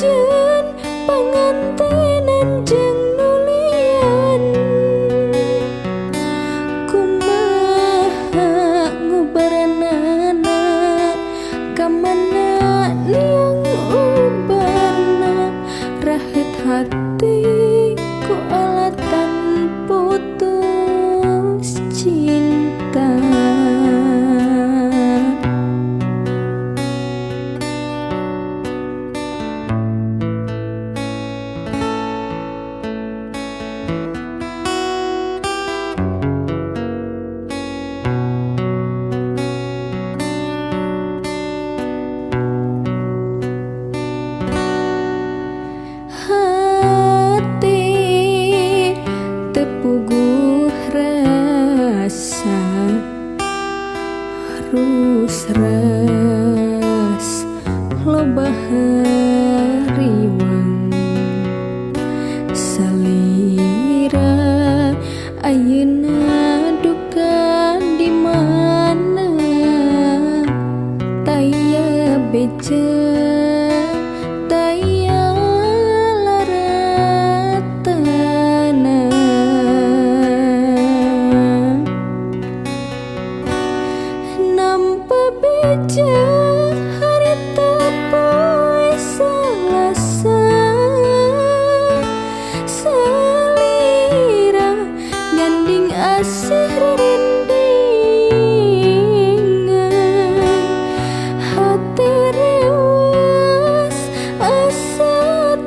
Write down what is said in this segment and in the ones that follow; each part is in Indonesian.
bejen pangantenan jeung nulian kumaha ngubaranana kamana niang ubarna rahet hati ku alatan putus cinta. Ras loba hariwang salira ayeuna duka di mana taya beja taya laratana nampa beja harita poe Salasa salira nyanding asih rerindingan hati rewas asa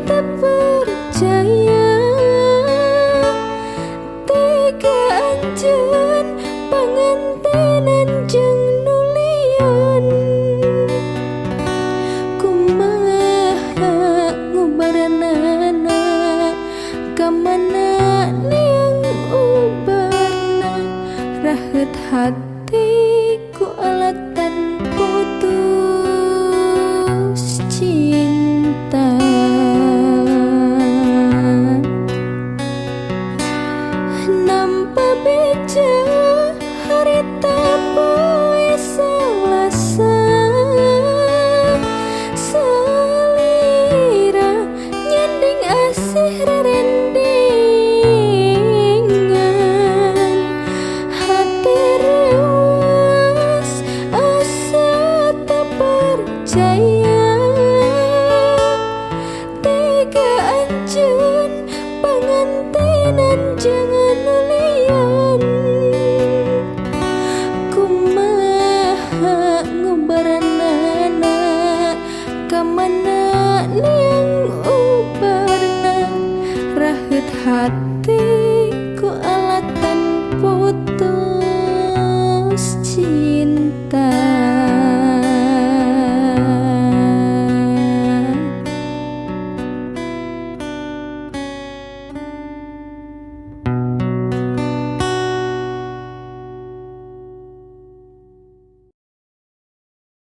tak percaya tega anjeun pangantenan jeung nulian kumaha ngubaranana kamana niang ubarna rahet hati ku alatan putus cinta. Nampa beja harita poe Salasa salira nyanding asih rerindingan hati rewas asa tak percaya tega anjeun pangantenan jeung nulian kumaha ngubaranana kamana niang ubarna rahet hati